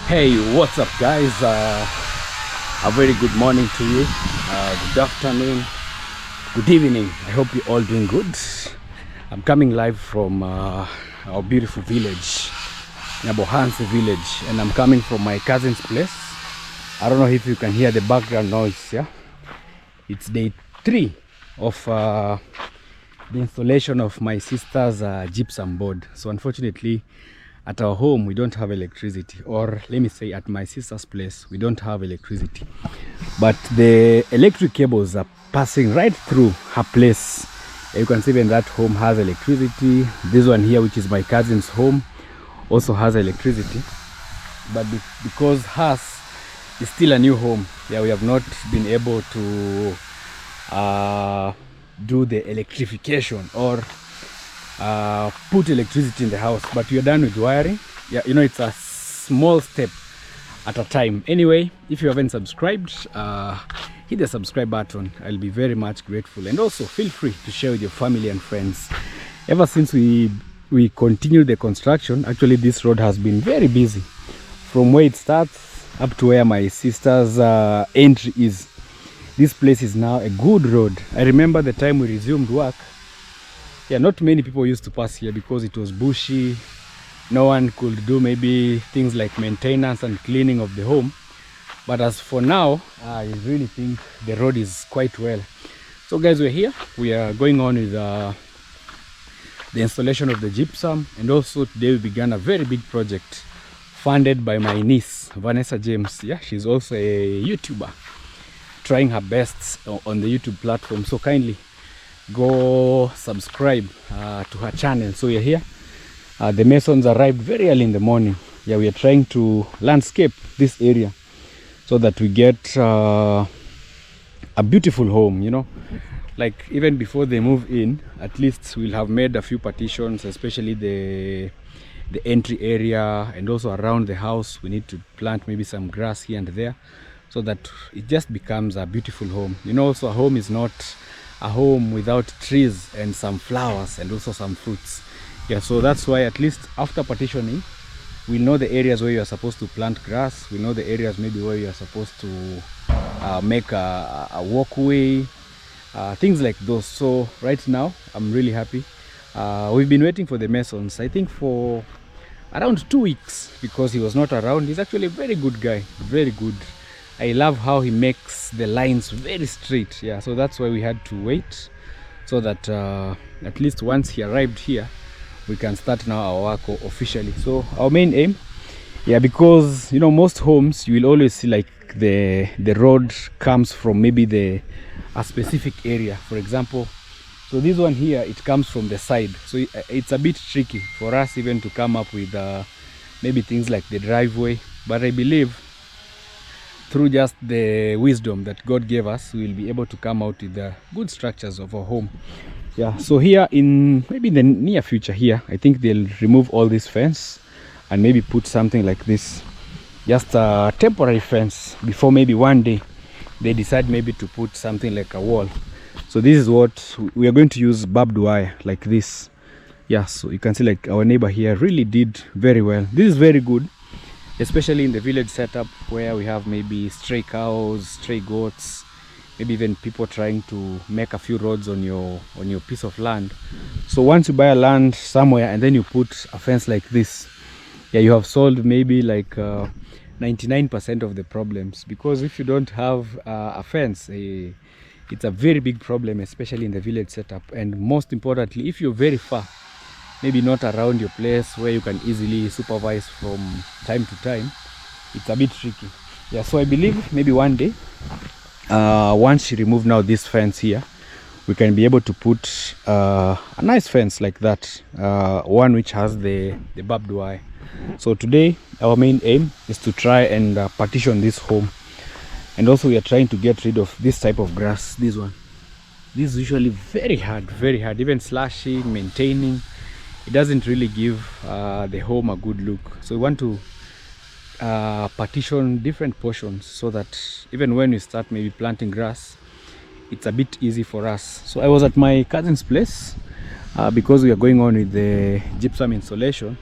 Hey, what's up guys? A very good morning to you, good afternoon, good evening. I hope you're all doing good. I'm coming live from our beautiful village, Nabohansi village, and I'm coming from my cousin's place. I don't know if you can hear the background noise. Yeah, it's day 3 of the installation of my sister's gypsum board. So unfortunately, at our home we don't have electricity, or let me say at my sister's place we don't have electricity, but the electric cables are passing right through her place. You can see even that home has electricity. This one here, which is my cousin's home, also has electricity, but because hers is still a new home, yeah, we have not been able to do the electrification or put electricity in the house, but we are done with wiring. Yeah, you know, it's a small step at a time. Anyway, if you haven't subscribed, hit the subscribe button. I'll be very much grateful, and also feel free to share with your family and friends. Ever since we continued the construction, actually this road has been very busy from where it starts up to where my sister's entry is. This place is now a good road. I remember the time we resumed work, yeah, not many people used to pass here because it was bushy. No one could do maybe things like maintenance and cleaning of the home. But as for now, I really think the road is quite well. So guys, we're here. We are going on with the installation of the gypsum, and also today we began a very big project funded by my niece, Vanessa James. Yeah, she's also a YouTuber, trying her best on the YouTube platform. So kindly go subscribe to her channel. So we're here. The masons arrived very early in the morning. Yeah, we are trying to landscape this area so that we get a beautiful home, you know. Like even before they move in, at least we'll have made a few partitions, especially the entry area, and also around the house we need to plant maybe some grass here and there, so that it just becomes a beautiful home. You know, also a home is not a home without trees and some flowers and also some fruits. Yeah, so that's why at least after partitioning, we know the areas where you are supposed to plant grass. We know the areas maybe where you are supposed to make a walkway, things like those. So right now I'm really happy. We've been waiting for the masons, I think, for around 2 weeks because he was not around. He's actually a very good guy, very good. I love how he makes the lines very straight. Yeah, so that's why we had to wait, so that at least once he arrived here, we can start now our work officially. So our main aim, yeah, because you know, most homes you will always see like the road comes from maybe a specific area. For example, so this one here, it comes from the side, so it's a bit tricky for us even to come up with maybe things like the driveway. But I believe through just the wisdom that God gave us, we will be able to come out with the good structures of our home. Yeah, so here in maybe the near future here, I think they'll remove all this fence and maybe put something like this, just a temporary fence, before maybe one day they decide maybe to put something like a wall. So this is what we are going to use, barbed wire like this. Yeah, so you can see like our neighbor here really did very well. This is very good, especially in the village setup where we have maybe stray cows, stray goats, maybe even people trying to make a few roads on your piece of land. So once you buy a land somewhere and then you put a fence like this, yeah, you have solved maybe like 99% of the problems. Because if you don't have a fence, it's a very big problem, especially in the village setup. And most importantly, if you're very far, maybe not around your place where you can easily supervise from time to time, it's a bit tricky. Yeah, so I believe maybe one day, once you remove now this fence here, we can be able to put a nice fence like that, one which has the barbed wire. So today our main aim is to try and partition this home, and also we are trying to get rid of this type of grass. This one, this is usually very hard, even slashing, maintaining. It doesn't really give the home a good look. So we want to partition different portions so that even when we start maybe planting grass, it's a bit easy for us. So I was at my cousin's place because we are going on with the gypsum installation.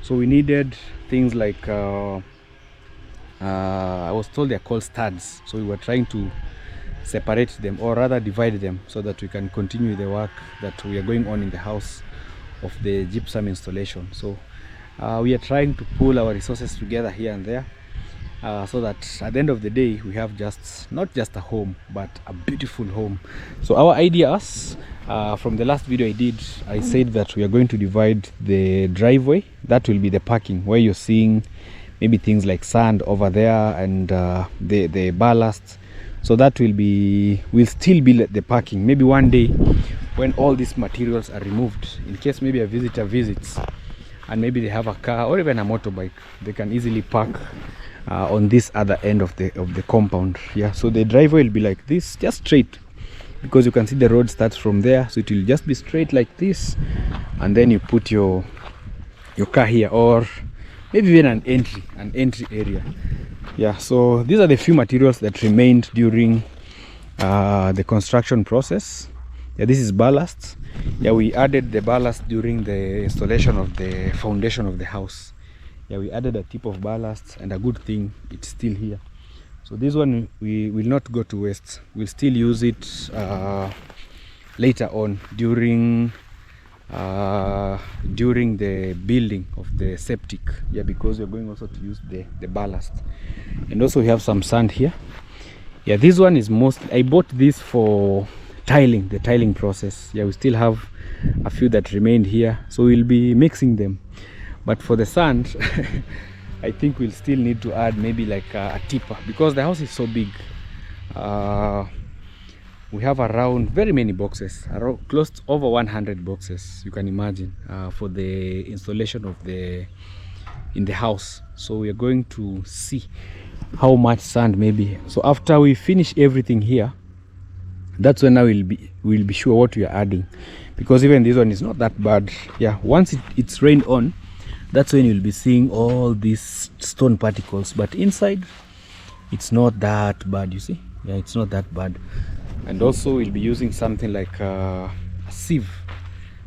So we needed things like I was told they're called studs, so we were trying to separate them, or rather divide them, so that we can continue the work that we are going on in the house of the gypsum installation. So we are trying to pull our resources together here and there, so that at the end of the day we have not just a home, but a beautiful home. So our ideas, from the last video I did, I said that we are going to divide the driveway. That will be the parking, where you're seeing maybe things like sand over there, and the ballast. So that will still be the parking. Maybe one day when all these materials are removed, in case maybe a visitor visits and maybe they have a car or even a motorbike, they can easily park on this other end of the compound. Yeah, so the driveway will be like this, just straight, because you can see the road starts from there, so it will just be straight like this, and then you put your car here, or maybe even an entry area. Yeah, so these are the few materials that remained during the construction process. Yeah, this is ballast. Yeah, we added the ballast during the installation of the foundation of the house. Yeah, we added a tip of ballast, and a good thing, it's still here. So this one we will not go to waste. We'll still use it later on during the building of the septic. Yeah, because we're going also to use the ballast. And also we have some sand here. Yeah, this one is I bought this for tiling, the tiling process. Yeah, we still have a few that remained here, so we'll be mixing them. But for the sand, I think we'll still need to add maybe like a tipper, because the house is so big. We have around very many boxes, close to over 100 boxes, you can imagine, for the installation of in the house. So we are going to see how much sand maybe. So after we finish everything here, that's when we'll be sure what we are adding, because even this one is not that bad. Yeah, once it's rained on, that's when you'll be seeing all these stone particles, but inside it's not that bad, you see. Yeah, it's not that bad. And also we'll be using something like a sieve,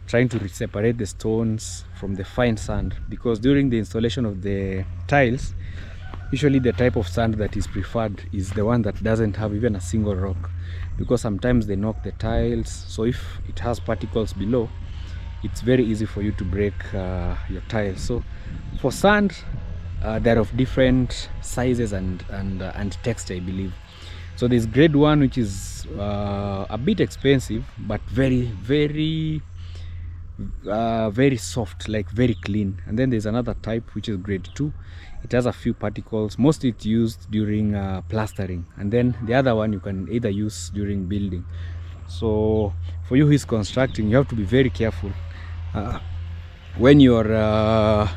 trying to separate the stones from the fine sand, because during the installation of the tiles, usually the type of sand that is preferred is the one that doesn't have even a single rock, because sometimes they knock the tiles. So if it has particles below, it's very easy for you to break your tiles. So for sand, they're of different sizes and texture, I believe. So there's grade 1, which is a bit expensive, but very soft, like very clean. And then there's another type, which is grade 2. It has a few particles. Mostly it's used during plastering. And then the other one you can either use during building. So for you who is constructing, you have to be very careful when you're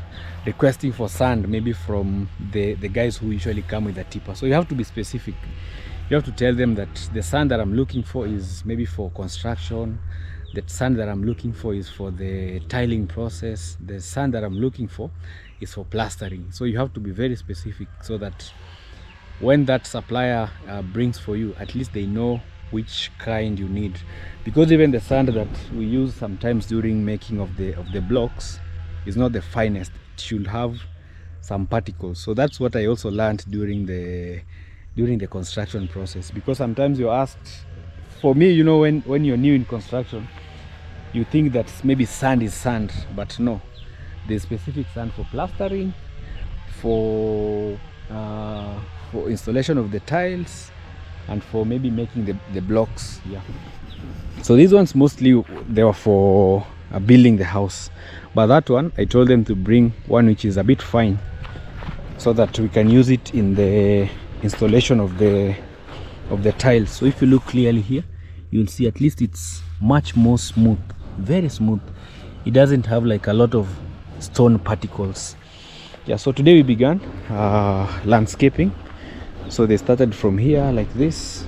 requesting for sand, maybe from the guys who usually come with a tipper. So you have to be specific. You have to tell them that the sand that I'm looking for is maybe for construction, the sand that I'm looking for is for the tiling process, the sand that I'm looking for is for plastering. So you have to be very specific, so that when that supplier brings for you, at least they know which kind you need. Because even the sand that we use sometimes during making of the blocks is not the finest. It should have some particles. So that's what I also learned during the construction process, because sometimes you're asked, for me, you know, when you're new in construction, you think that maybe sand is sand, but no, there's specific sand for plastering, for installation of the tiles, and for maybe making the blocks. Yeah, so these ones mostly they were for building the house, but that one I told them to bring one which is a bit fine, so that we can use it in the installation of the tiles. So if you look clearly here, you'll see at least it's much more smooth, very smooth. It doesn't have like a lot of stone particles. Yeah, so today we began landscaping. So they started from here like this.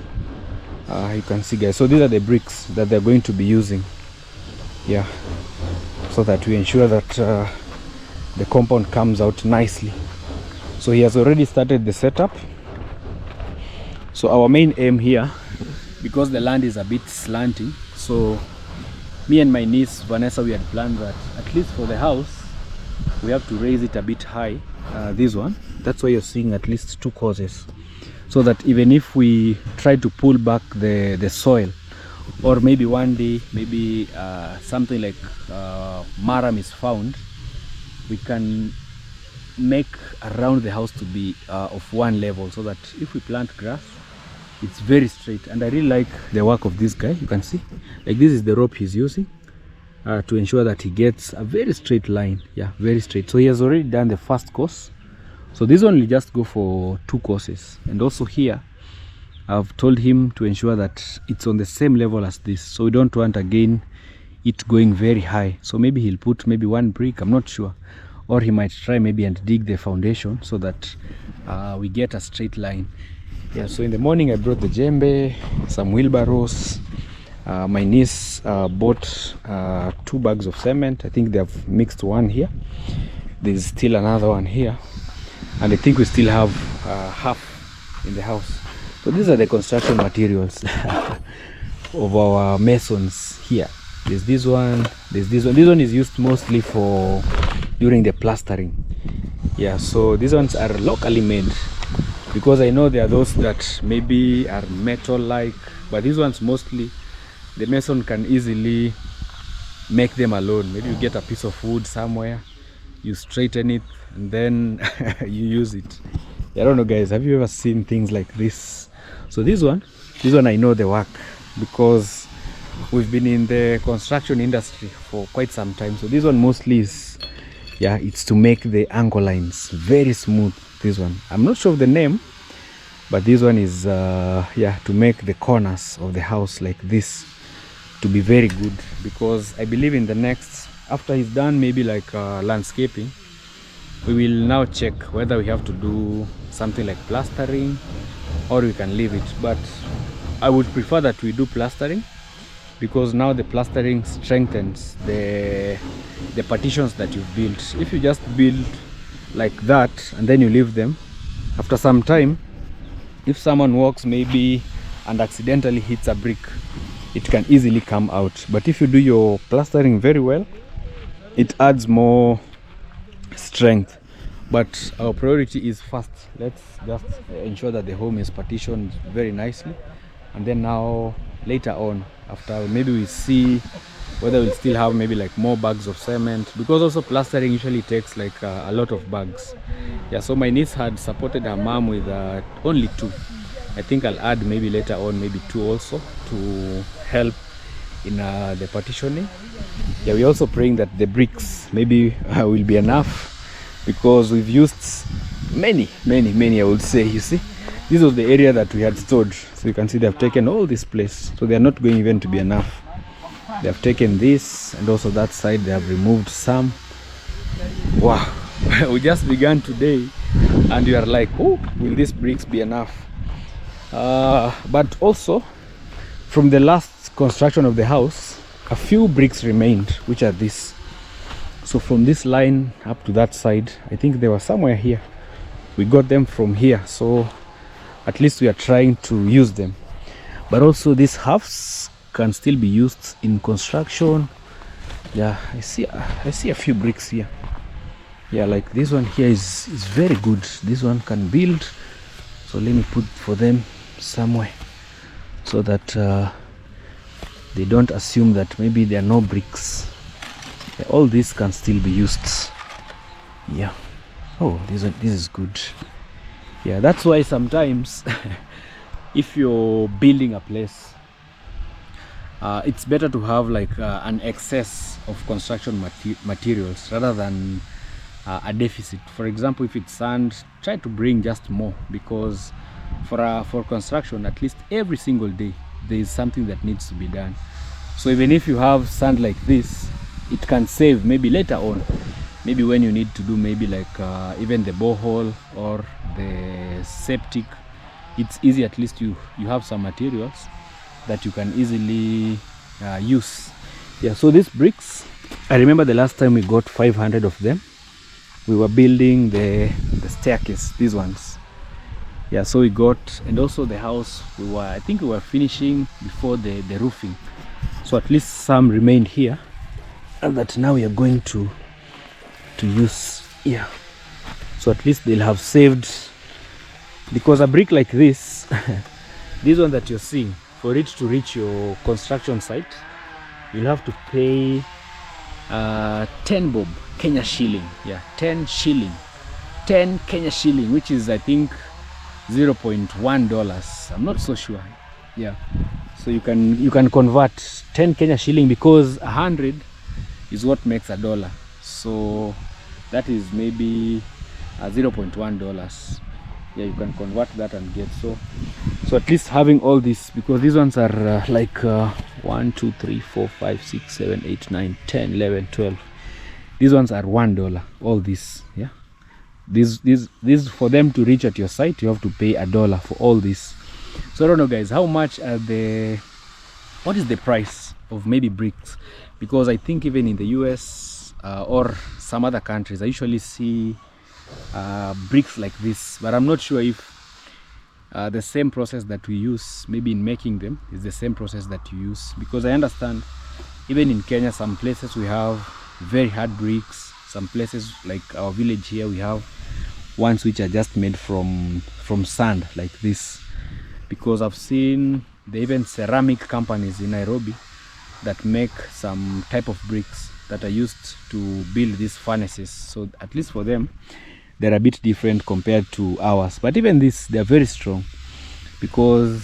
You can see, guys, so these are the bricks that they're going to be using. Yeah, so that we ensure that the compound comes out nicely. So he has already started the setup. So our main aim here, because the land is a bit slanting, so me and my niece Vanessa, we had planned that at least for the house we have to raise it a bit high. This one, that's why you're seeing at least 2 courses, so that even if we try to pull back the soil, or maybe one day maybe something like maram is found, we can make around the house to be of one level, so that if we plant grass, it's very straight. And I really like the work of this guy. You can see, like, this is the rope he's using to ensure that he gets a very straight line. Yeah, very straight. So he has already done the first course, so this one will just go for 2 courses. And also here I've told him to ensure that it's on the same level as this, so we don't want again it going very high. So maybe he'll put maybe 1 brick, I'm not sure, or he might try maybe and dig the foundation so that we get a straight line. Yeah, so in the morning I brought the djembe, some wheelbarrows. My niece bought 2 bags of cement. I think they have mixed one here, there's still another one here, and I think we still have half in the house. So these are the construction materials of our masons here. There's this one, there's this one. This one is used mostly for during the plastering. Yeah, so these ones are locally made, because I know there are those that maybe are metal like, but these ones mostly the mason can easily make them alone. Maybe you get a piece of wood somewhere, you straighten it, and then you use it. I don't know, guys, have you ever seen things like this? So this one I know the work, because we've been in the construction industry for quite some time. So this one mostly is, yeah, it's to make the angle lines very smooth. This one, I'm not sure of the name, but this one is yeah, to make the corners of the house like this to be very good. Because I believe in the next, after he's done maybe like landscaping, we will now check whether we have to do something like plastering or we can leave it. But I would prefer that we do plastering, because now the plastering strengthens the partitions that you've built. If you just build like that and then you leave them, after some time, if someone walks maybe and accidentally hits a brick, it can easily come out. But if you do your plastering very well, it adds more strength. But our priority is first, let's just ensure that the home is partitioned very nicely, and then now later on, after maybe we see whether we'll still have maybe like more bags of cement, because also plastering usually takes like a lot of bags. Yeah, so my niece had supported her mom with only 2. I think I'll add maybe later on maybe 2 also to help in the partitioning. Yeah, we're also praying that the bricks maybe will be enough, because we've used many, I would say. You see, this was the area that we had stored, so you can see they've taken all this place, so they're not going even to be enough. They have taken this, and also that side they have removed some. Wow. We just began today and you are like, oh, will these bricks be enough? But also from the last construction of the house, a few bricks remained, which are this. So from this line up to that side, I think they were somewhere here. We got them from here, so at least we are trying to use them. But also these halves can still be used in construction. Yeah, I see a few bricks here. Yeah, like this one here is very good. This one can build, so let me put for them somewhere, so that they don't assume that maybe there are no bricks. Yeah, all this can still be used. Yeah. Oh, this is good. Yeah, that's why sometimes if you're building a place, it's better to have like an excess of construction materials rather than a deficit. For example, if it's sand, try to bring just more, because for construction, at least every single day there is something that needs to be done. So even if you have sand like this, it can save maybe later on, maybe when you need to do maybe like even the borehole or the septic. It's easy, at least you have some materials that you can easily use. Yeah, so these bricks, I remember the last time we got 500 of them. We were building the staircase, these ones. Yeah, so we got, and also the house, I think we were finishing before the roofing. So at least some remained here, and that now we are going to to use here. So at least they'll have saved, because a brick like this this one that you're seeing, for it to reach your construction site, you'll have to pay 10 bob Kenya shilling. Yeah, 10 shilling, 10 Kenya shilling, which is I think $0.1. I'm not so sure. Yeah, so you can convert 10 Kenya shilling, because 100 is what makes $1. So that is maybe $0.1. Yeah, you can convert that and get so at least having all this, because these ones are like 1 2 3 4 5 6 7 8 9 10 11 12. These ones are $1, all this. Yeah, these for them to reach at your site, you have to pay $1 for all this. So I don't know, guys, how much are what is the price of maybe bricks, because I think even in the US or some other countries, I usually see bricks like this, but I'm not sure if the same process that we use maybe in making them is the same process that you use, because I understand even in Kenya some places we have very hard bricks, some places like our village here we have ones which are just made from sand like this, because I've seen even ceramic companies in Nairobi that make some type of bricks that are used to build these furnaces. So at least for them, they're a bit different compared to ours. But even this, they're very strong, because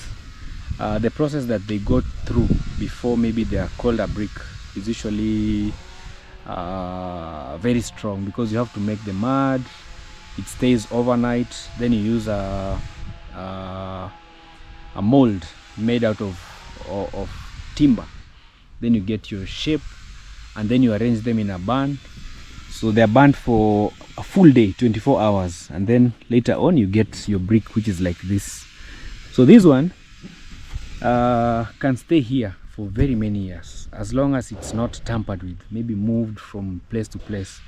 the process that they go through before maybe they are called a brick is usually very strong, because you have to make the mud, it stays overnight, then you use a mold made out of timber, then you get your shape, and then you arrange them in a barn. So they're burned for a full day, 24 hours, and then later on you get your brick, which is like this. So this one can stay here for very many years, as long as it's not tampered with, maybe moved from place to place.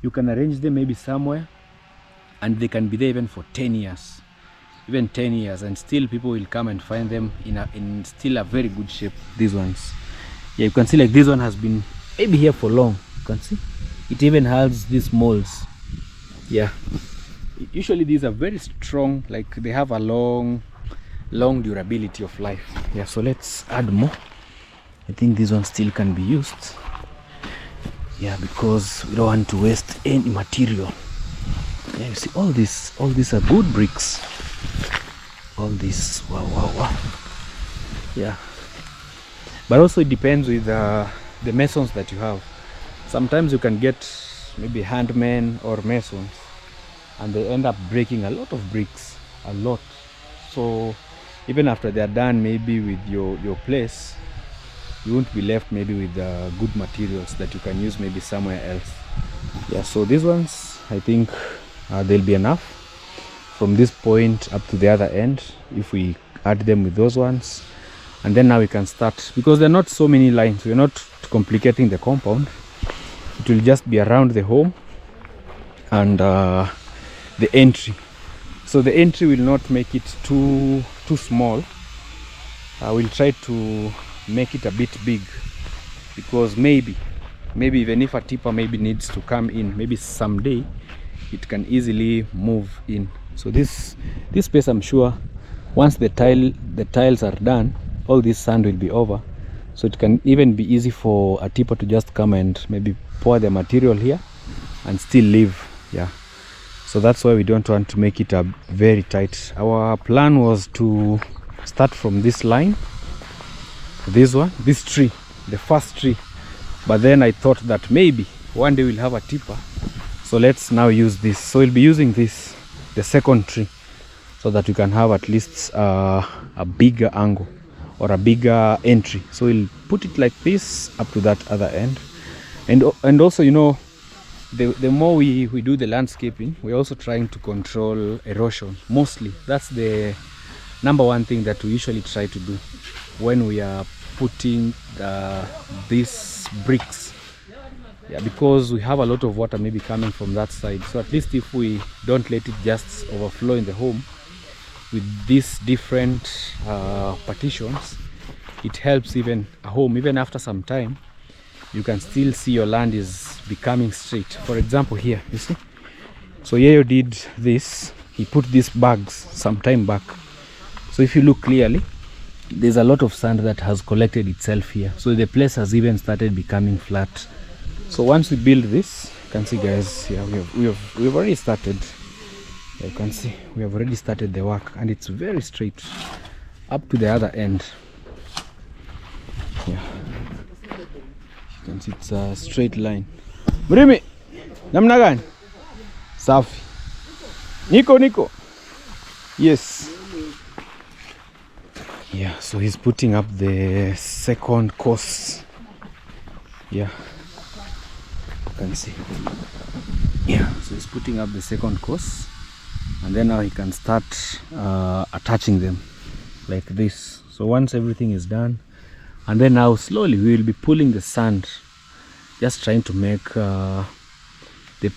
You can arrange them maybe somewhere, and they can be there even for 10 years, even 10 years, and still people will come and find them in still a very good shape. These ones, yeah, you can see like this one has been maybe here for long. You can see it even has these molds. Yeah, usually these are very strong, like they have a long durability of life. Yeah, so let's add more. I think this one still can be used. Yeah, because we don't want to waste any material. Yeah, you see all these are good bricks. All this, wow. Yeah, but also it depends with the masons that you have. Sometimes you can get maybe handmen or masons, and they end up breaking a lot of bricks, a lot. So even after they are done maybe with your place, you won't be left maybe with good materials that you can use maybe somewhere else. Yeah, so these ones, I think they'll be enough from this point up to the other end if we add them with those ones. And then now we can start, because there are not so many lines, we're not complicating the compound. It will just be around the home and the entry. So the entry will not make it too small. I will try to make it a bit big, because maybe even if a tipper maybe needs to come in, maybe someday it can easily move in. So this space, I'm sure once the tiles are done, all this sand will be over, so it can even be easy for a tipper to just come and maybe pour the material here and still leave. Yeah, so that's why we don't want to make it a very tight. Our plan was to start from this line, this tree, the first tree, but then I thought that maybe one day we'll have a tipper, so let's now use this. So we'll be using this, the second tree, so that you can have at least a bigger angle or a bigger entry. So we'll put it like this up to that other end. And also, you know, the more we do the landscaping, we're also trying to control erosion. Mostly that's the number one thing that we usually try to do when we are putting these bricks. Yeah, because we have a lot of water maybe coming from that side. So at least if we don't let it just overflow in the home with these different partitions, it helps even a home, even after some time, you can still see your land is becoming straight. For example, here, you see, so Yayo did this. He put these bags some time back. So if you look clearly, there's a lot of sand that has collected itself here. So the place has even started becoming flat. So once we build this, you can see, guys, yeah, we've already started. You can see we have already started the work, and it's very straight up to the other end. Yeah, you can see it's a straight line. Mrimi, namna gani? Safi. Nico. Yes. Yeah, so he's putting up the second course. Yeah, you can see. Yeah, so he's putting up the second course, and then now he can start attaching them like this. So once everything is done, and then now slowly we will be pulling the sand, just trying to make the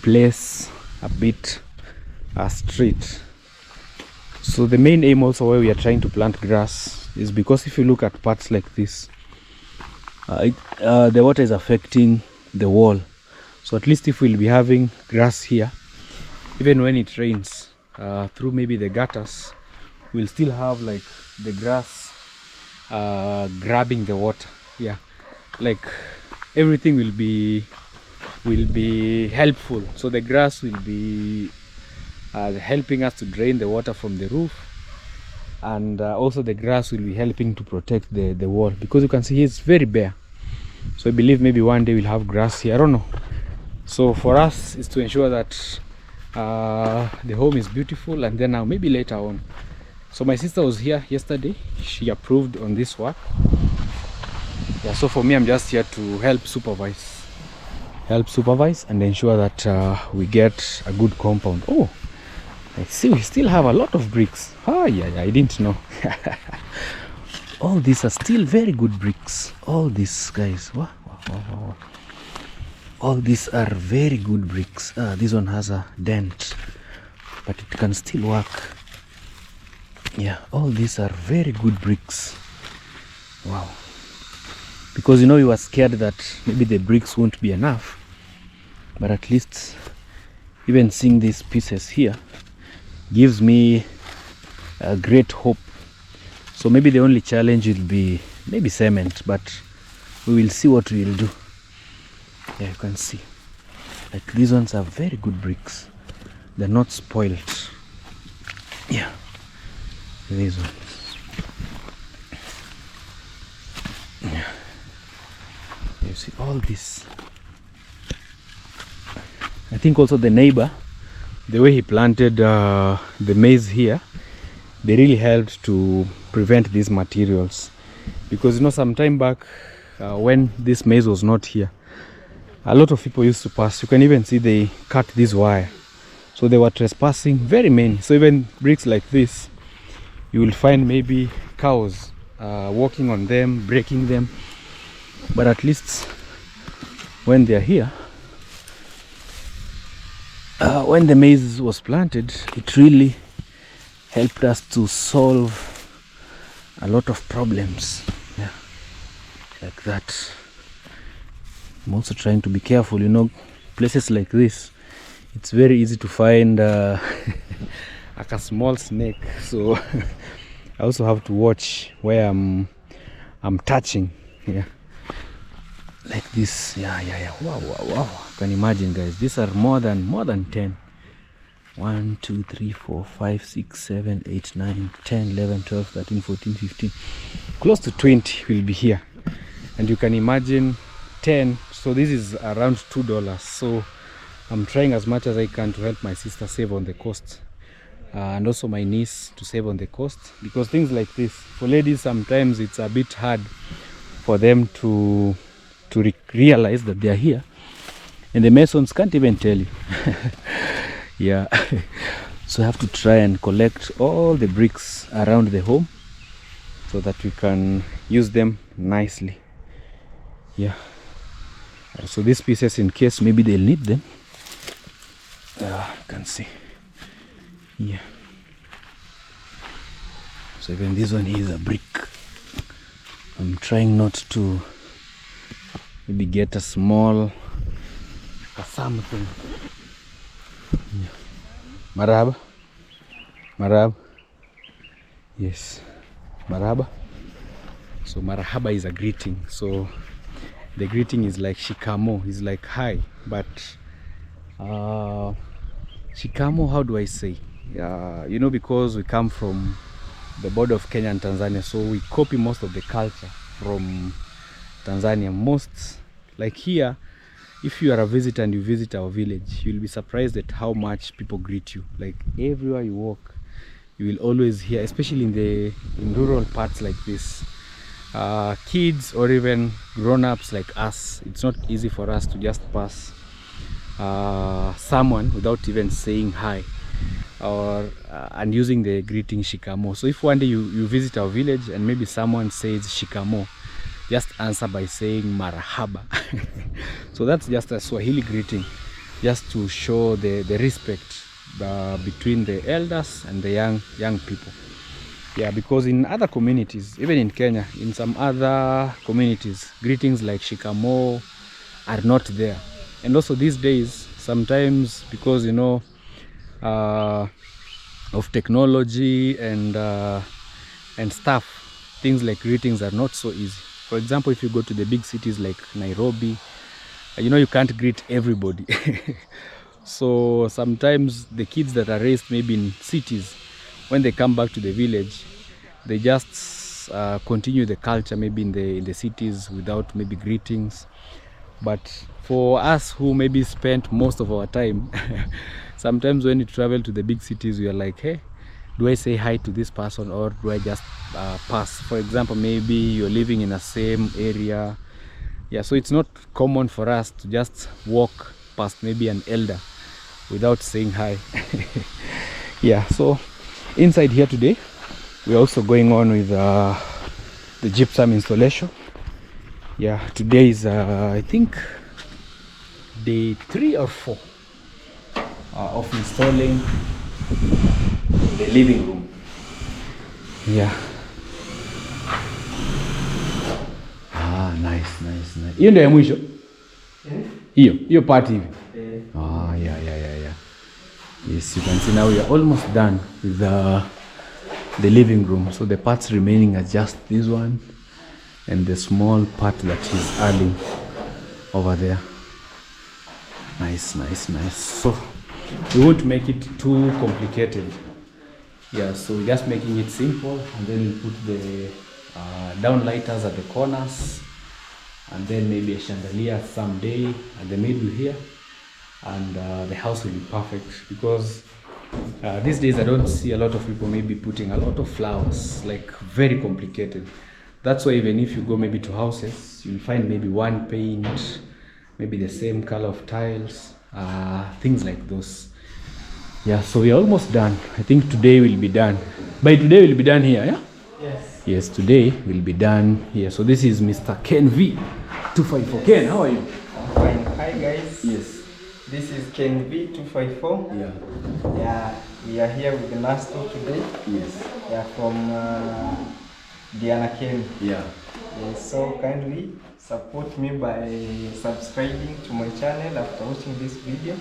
place a bit straight. So the main aim also where we are trying to plant grass is because if you look at parts like this, the water is affecting the wall. So at least if we'll be having grass here, even when it rains, through maybe the gutters, we'll still have like the grass grabbing the water. Yeah, like everything will be helpful. So the grass will be helping us to drain the water from the roof, and also the grass will be helping to protect the wall, because you can see it's very bare. So I believe maybe one day we'll have grass here, I don't know. So for us is to ensure that the home is beautiful, and then now maybe later on. So my sister was here yesterday, she approved on this work. Yeah, so for me, I'm just here to help supervise and ensure that we get a good compound. Oh, I see we still have a lot of bricks. Oh yeah, I didn't know. All these are still very good bricks. All these, guys, wow. All these are very good bricks. This one has a dent, but it can still work. Yeah, all these are very good bricks. Wow. Because you know, you were scared that maybe the bricks won't be enough, but at least even seeing these pieces here gives me a great hope. So maybe the only challenge will be maybe cement, but we will see what we will do. Yeah, you can see like these ones are very good bricks, they're not spoiled. Yeah, these ones. Yeah, you see all this. I think also the neighbor, the way he planted the maize here, they really helped to prevent these materials. Because you know, some time back when this maize was not here, a lot of people used to pass. You can even see they cut this wire, so they were trespassing, very many. So even bricks like this, you will find maybe cows walking on them, breaking them. But at least when they are here, when the maize was planted, it really helped us to solve a lot of problems. Yeah, like that. I'm also trying to be careful, you know, places like this, it's very easy to find like a small snake. So I also have to watch where I'm touching. Yeah, like this. Yeah. Wow. You can imagine, guys, these are more than 10. 1 2 3 4 5 6 7 8 9 10 11 12 13 14 15, close to 20 will be here. And you can imagine 10, so this is around $2. So I'm trying as much as I can to help my sister save on the cost, and also my niece to save on the cost, because things like this for ladies, sometimes it's a bit hard for them to realize that they are here, and the masons can't even tell you. Yeah. So I have to try and collect all the bricks around the home so that we can use them nicely. Yeah. So these pieces, in case maybe they'll need them, you can see. Yeah. So even this one is a brick. I'm trying not to maybe get a small something. Yeah. Marhaba. Marhaba. Yes. Marhaba. So marhaba is a greeting. So the greeting is like shikamo, is like hi, but shikamo, how do I say? You know, because we come from the border of Kenya and Tanzania, so we copy most of the culture from Tanzania. Most, like here, if you are a visitor and you visit our village, you'll be surprised at how much people greet you. Like everywhere you walk, you will always hear, especially in rural parts like this, kids or even grown-ups like us, it's not easy for us to just pass someone without even saying hi, or and using the greeting shikamo. So if one day you visit our village and maybe someone says shikamo, just answer by saying marhaba. So that's just a Swahili greeting, just to show the respect between the elders and the young people. Yeah, because in other communities, even in Kenya, in some other communities, greetings like shikamo are not there. And also these days, sometimes because, you know, of technology and stuff, things like greetings are not so easy. For example, if you go to the big cities like Nairobi, you know, you can't greet everybody. So sometimes the kids that are raised maybe in cities, when they come back to the village, they just continue the culture maybe in the cities without maybe greetings. But for us who maybe spent most of our time, sometimes when you travel to the big cities, we are like, hey, do I say hi to this person or do I just pass? For example, maybe you're living in the same area. Yeah, so it's not common for us to just walk past maybe an elder without saying hi. Yeah, so inside here today, we're also going on with the gypsum installation. Yeah, today is I think day 3 or 4 of installing the living room. Yeah. Nice. Hiyo ndio ya mwisho? Hiyo part hivi. Yeah. Yes, you can see now we are almost done with the living room. So the parts remaining are just this one and the small part that is adding over there. Nice. So we won't make it too complicated. Yeah, so we're just making it simple, and then we put the downlighters at the corners, and then maybe a chandelier someday at the middle here, and the house will be perfect. Because these days I don't see a lot of people maybe putting a lot of flowers, like very complicated. That's why even if you go maybe to houses, you'll find maybe one paint, maybe the same color of tiles, things like those. Yeah, so we're almost done. I think today we'll be done. By today we'll be done here, yeah? Yes, today we'll be done here. So this is Mr. Ken V 254. Yes. Ken, how are you? I'm fine. Hi guys. Yes. This is Ken V 254. Yeah, we are here with Nasto today. Yes. Yeah, from Diana Ken. Yeah. Yes, so kindly support me by subscribing to my channel after watching this video.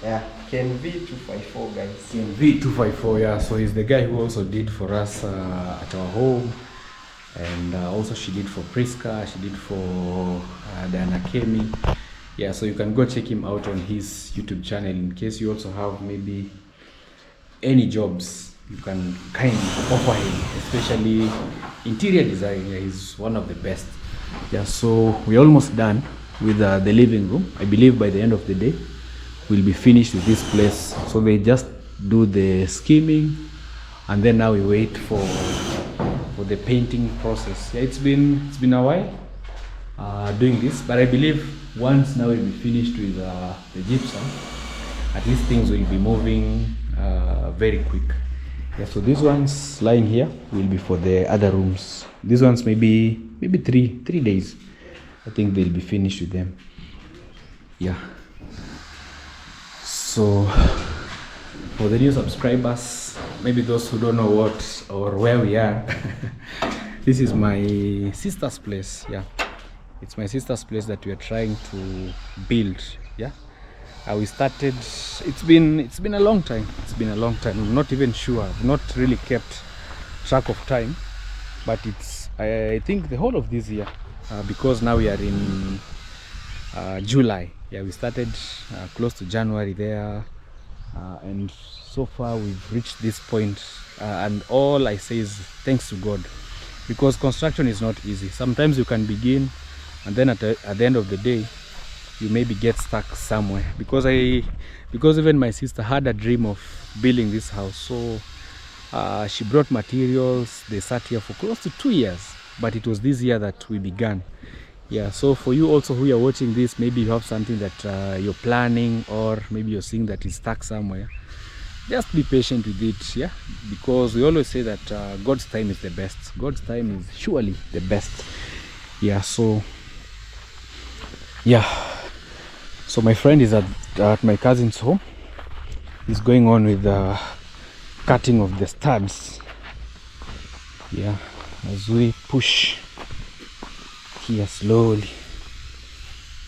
Yeah, Ken V 254 guys. Ken V 254, yeah. So he's the guy who also did for us at our home, and also she did for Priska, she did for Diana Kemi. Yeah, so you can go check him out on his YouTube channel in case you also have maybe any jobs you can kindly offer him, especially interior design. Yeah, he's one of the best. Yeah, so we're almost done with the living room. I believe by the end of the day we'll be finished with this place. So they just do the skimming, and then now we wait for the painting process. Yeah, it's been a while doing this, but I believe once now we'll be finished with the gypsum, at least things will be moving very quick. Yeah, so these ones lying here will be for the other rooms. These ones maybe 3 days. I think they'll be finished with them. Yeah. So for the new subscribers, maybe those who don't know what or where we are, this is my sister's place. Yeah, It's my sister's place that we are trying to build. Yeah, we started. It's been a long time. It's been a long time. I'm not even sure. I've not really kept track of time, but it's I think the whole of this year, because now we are in July. Yeah, we started close to January there, and so far we've reached this point, and all I say is thanks to God, because construction is not easy. Sometimes you can begin, and then at the end of the day you maybe get stuck somewhere, because even my sister had a dream of building this house. So she brought materials. They sat here for close to 2 years, but it was this year that we began. Yeah, so for you also who are watching this, maybe you have something that you're planning, or maybe you're seeing that is stuck somewhere, just be patient with it. Yeah, because we always say that God's time is the best. God's time is surely the best. Yeah, so yeah, so my friend is at my cousin's home. He's going on with the cutting of the studs. Yeah, as we push here slowly.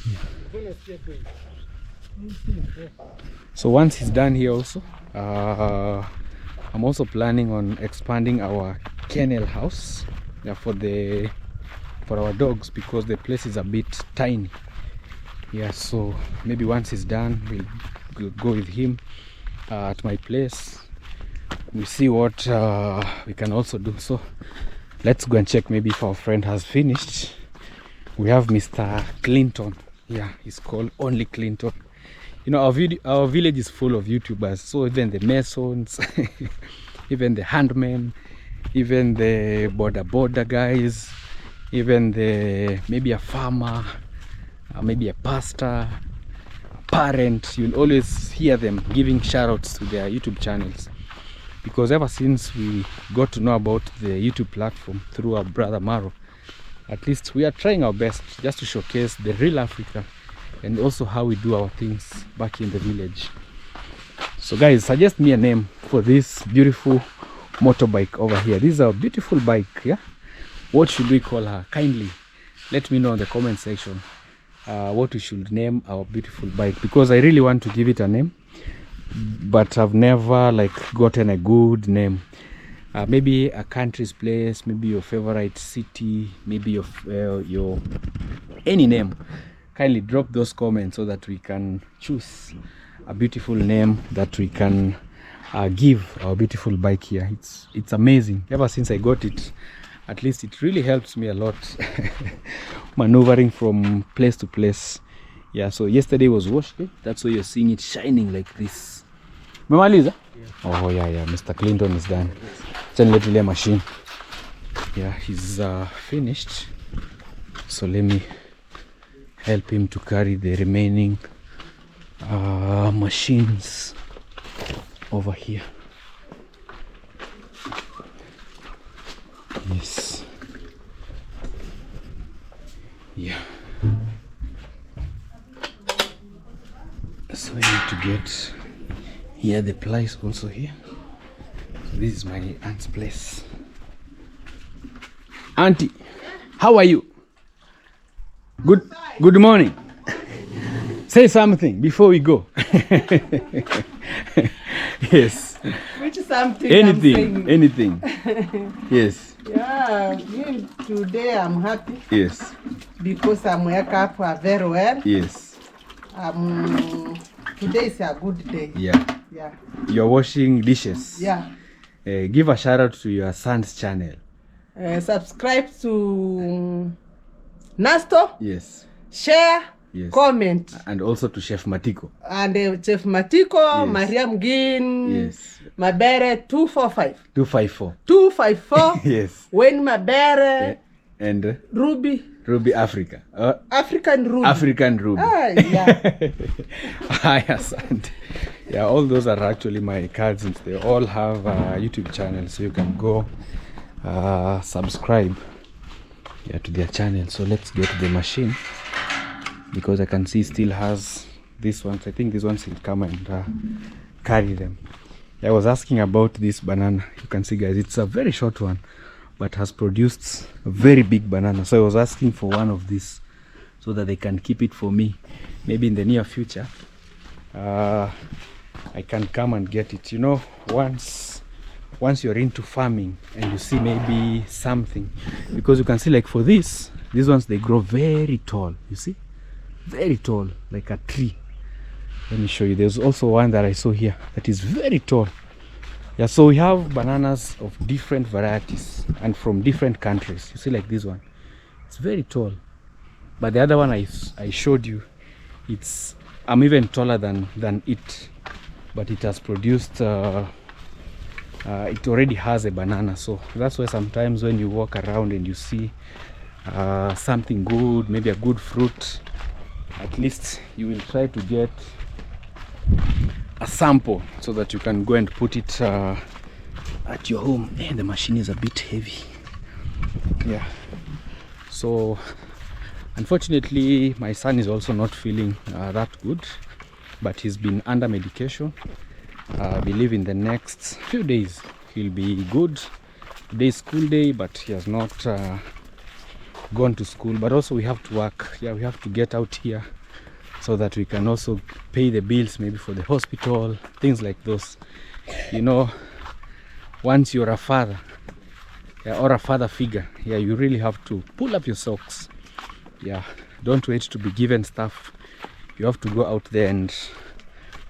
Yeah. So once he's done here also, I'm also planning on expanding our kennel house, yeah, for our dogs, because the place is a bit tiny. Yeah, so maybe once he's done, we'll go with him at my place. We see what we can also do. So let's go and check maybe if our friend has finished. We have Mr. Clinton. Yeah, he's called Only Clinton. You know, our village is full of YouTubers. So even the masons, even the handmen, even the border guys, even maybe a farmer, maybe a pastor, a parent, you'll always hear them giving shout-outs to their YouTube channels. Because ever since we got to know about the YouTube platform through our brother Maro, at least we are trying our best just to showcase the real Africa, and also how we do our things back in the village. So guys, suggest me a name for this beautiful motorbike over here. This is a beautiful bike. Yeah, what should we call her? Kindly let me know in the comment section what we should name our beautiful bike, because I really want to give it a name, but I've never gotten a good name. Maybe a country's place, maybe your favorite city, maybe your any name. Kindly drop those comments so that we can choose a beautiful name that we can give our beautiful bike here. It's amazing. Ever since I got it, at least it really helps me a lot maneuvering from place to place. Yeah, so yesterday was wash day. That's why you're seeing it shining like this. Memaliza? Yeah. Oh yeah, Mr. Clinton is done. Let machine. Yeah, he's finished. So let me help him to carry the remaining machines over here. Yes. Yeah. So I need to get here the plies also here. So this is my aunt's place. Auntie, how are you? Good morning. Say something before we go. Yes. Which something? Anything. Yes. Yeah, today I'm happy. Yes. Because I'm wake up very well. Yes. Today is a good day. Yeah. You're washing dishes. Yeah. Give a shout out to your son's channel. Subscribe to Nasto. Yes. Share. Yes. Comment. And also to Chef Matiko. And Chef Matiko, Yes. Mariam Gin. Yes. Mabere 245. 254. 254. Yes. When Mabere. And Ruby Africa. African Ruby. African Ruby. Yeah. Hi, Asante. Yeah, all those are actually my cousins. They all have YouTube channels, so you can go subscribe to their channel. So let's get the machine, because I can see still has these ones. I think these ones will come and carry them. I was asking about this banana. You can see, guys, it's a very short one, but has produced a very big banana. So I was asking for one of these so that they can keep it for me. Maybe in the near future I can come and get it. You know, once you're into farming and you see maybe something, because you can see like for these ones, they grow very tall. You see, very tall, like a tree. Let me show you. There's also one that I saw here that is very tall. Yeah, so we have bananas of different varieties and from different countries. You see, like this one, it's very tall. But the other one I showed you, I'm even taller than it, but it has produced it already has a banana. So that's why sometimes when you walk around and you see something good, maybe a good fruit, at least you will try to get a sample so that you can go and put it at your home. And the machine is a bit heavy. Yeah, so unfortunately my son is also not feeling that good, but he's been under medication. I believe in the next few days he'll be good. Today is school day, but he has not gone to school. But also we have to work. Yeah, we have to get out here so that we can also pay the bills, maybe for the hospital, things like those. You know, once you're a father, yeah, or a father figure, yeah, you really have to pull up your socks. Yeah, don't wait to be given stuff. You have to go out there and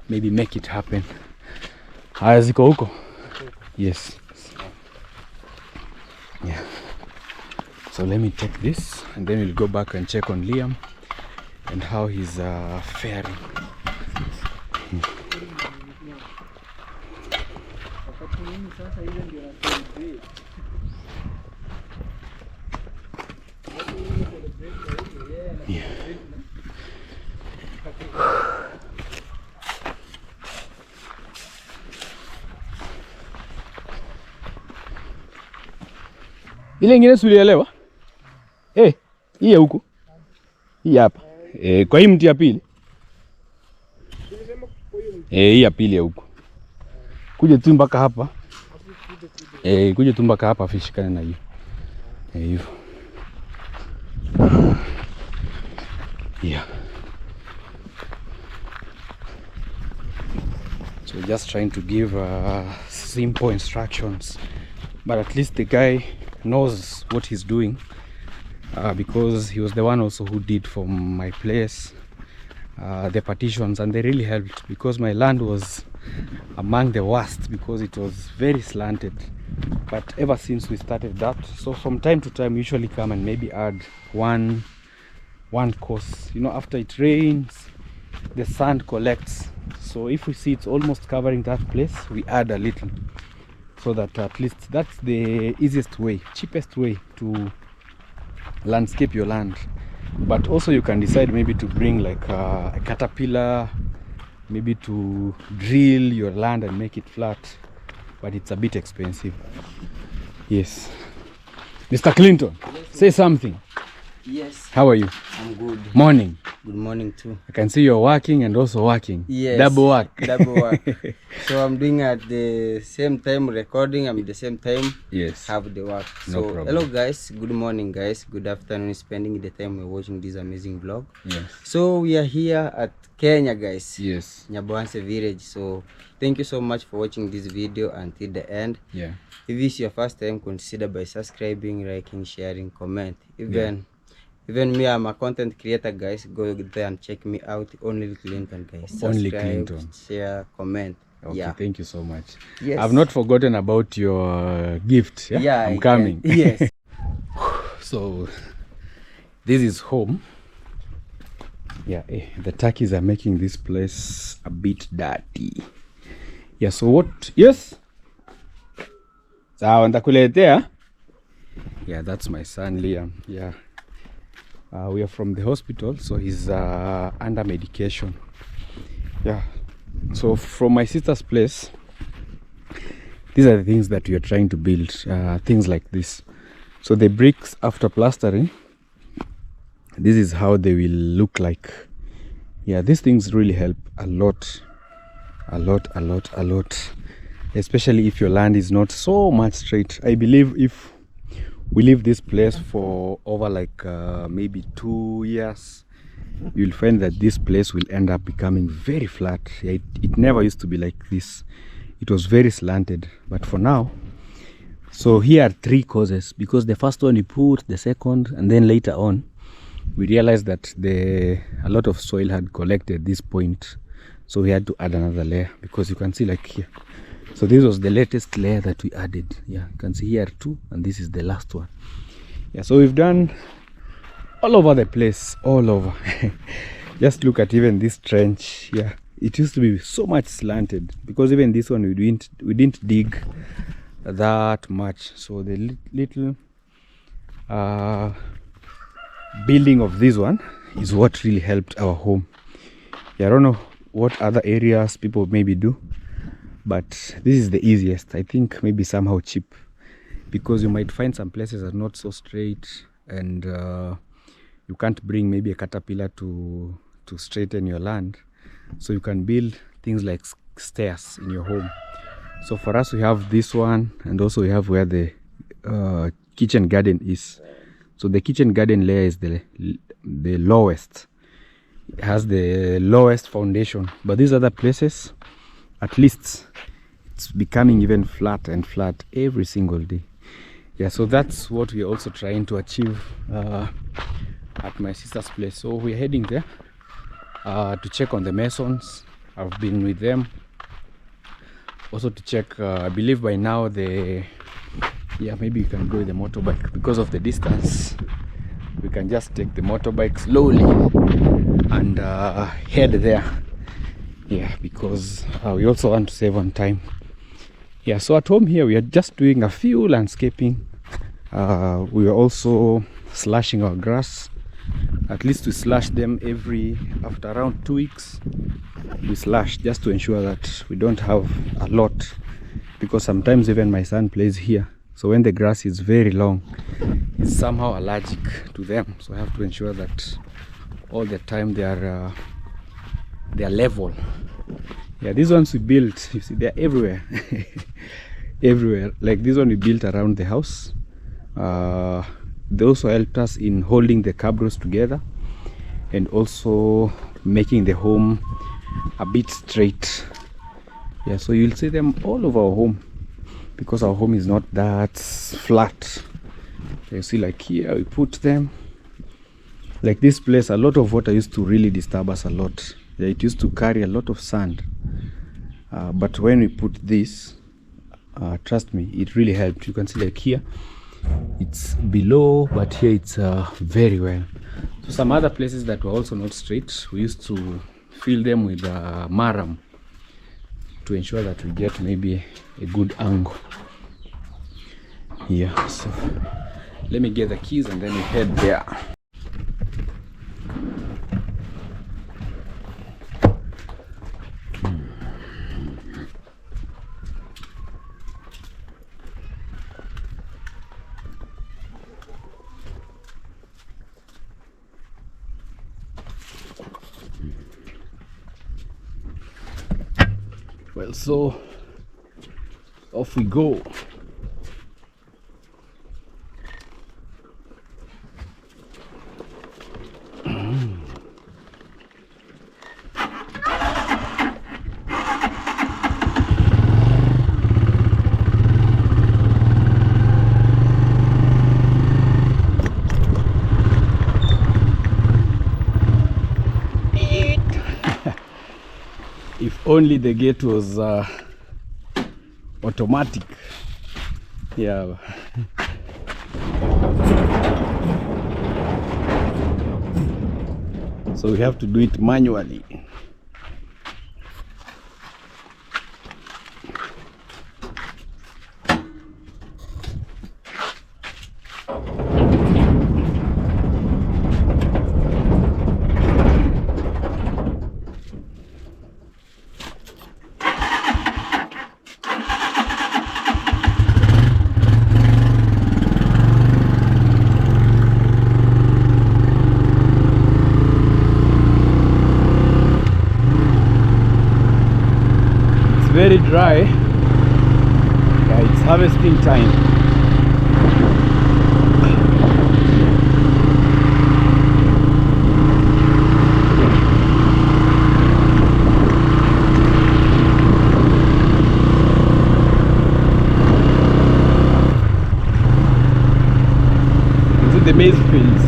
maybe make it happen. Haya, ziko huko? Yes. Yeah. So let me take this and then we'll go back and check on Liam and how he's faring. Yeah. Ile ingine sulielewa? Hii huku. Hii hapa. Kwa hii mti ya pili. Hii ya pili ya huku. Kuja tu mpaka hapa. Kuja tu mpaka hapa fishikane na hiyo. Hivyo. Yeah. So just trying to give simple instructions, but at least the guy knows what he's doing, because he was the one also who did for my place the partitions, and they really helped, because my land was among the worst because it was very slanted. But ever since we started that, so from time to time we usually come and maybe add one course. You know, after it rains the sand collects, so if we see it's almost covering that place, we add a little, so that at least that's the easiest way, cheapest way to landscape your land. But also you can decide maybe to bring like a caterpillar, maybe to drill your land and make it flat, but it's a bit expensive. Yes. Mr. Clinton, yes, say something. Yes. How are you? I'm good. Morning. Good morning too. I can see you're working and also working. Yes. Double work. Double work. So I'm doing at the same time recording. I'm at the same time. Yes. Have the work. No So problem. hello guys. Good morning guys. Good afternoon. Spending the time we're watching this amazing vlog. Yes. So we are here at Kenya guys. Yes. Nyabohanse village. So thank you so much for watching this video until the end. Yeah. If this is your first time, consider by subscribing, liking, sharing, comment. Even me, I'm a content creator guys. Go there and check me out. Only Clinton guys. Only Subscribe, Clinton. share, comment. Okay, Yeah. thank you so much. Yes. I've not forgotten about your gift. Yeah, Yeah, I'm coming. Yes. So this is home. Yeah, the turkeys are making this place a bit dirty. Yeah, so what? Yes. Sawa, nitakuletea. Yeah, that's my son Liam. Yeah. We are from the hospital, so he's under medication. Yeah. So from my sister's place, these are the things that we are trying to build, things like this. So the bricks after plastering, this is how they will look like. Yeah, these things really help a lot, especially if your land is not so much straight. I believe if we leave this place for over like maybe 2 years, you'll find that this place will end up becoming very flat. It never used to be like this. It was very slanted, but for now, so here are 3 causes, because the first one we put, the second, and then later on we realized that a lot of soil had collected this point, so we had to add another layer, because you can see like here. So this was the latest layer that we added. Yeah, you can see here 2, and this is the last one. Yeah, so we've done all over the place, all over. Just look at even this trench. Yeah, it used to be so much slanted, because even this one we didn't dig that much. So the little building of this one is what really helped our home. Yeah, I don't know what other areas people maybe do, but this is the easiest. I think maybe somehow cheap, because you might find some places are not so straight, and you can't bring maybe a caterpillar to straighten your land, so you can build things like stairs in your home. So for us, we have this one, and also we have where the kitchen garden is. So the kitchen garden layer is the lowest. It has the lowest foundation, but these other places, at least it's becoming even flat and flat every single day. Yeah, so that's what we're also trying to achieve at my sister's place. So we're heading there to check on the masons. I've been with them also to check. I believe by now maybe you can go with the motorbike. Because of the distance, we can just take the motorbike slowly and head there. Yeah, because we also want to save on time. Yeah, so at home here we are just doing a few landscaping. We are also slashing our grass. At least we slash them after around 2 weeks. We slash just to ensure that we don't have a lot, because sometimes even my son plays here, so when the grass is very long, he's somehow allergic to them. So I have to ensure that all the time they are level. Yeah, these ones we built, you see, they're everywhere. Everywhere. Like this one we built around the house. They also helped us in holding the cabros together, and also making the home a bit straight. Yeah, so you'll see them all over our home, because our home is not that flat. You see, like here we put them. Like this place, a lot of water used to really disturb us a lot. Yeah, it used to carry a lot of sand, but when we put this, trust me, it really helped. You can see like here it's below, but here it's very well. So some other places that were also not straight, we used to fill them with maram to ensure that we get maybe a good angle. Yeah, so let me get the keys and then we head there. Well, so off we go. If only the gate was automatic. Yeah. So we have to do it manually. Very dry. Yeah, it's harvesting time. of the maize fields.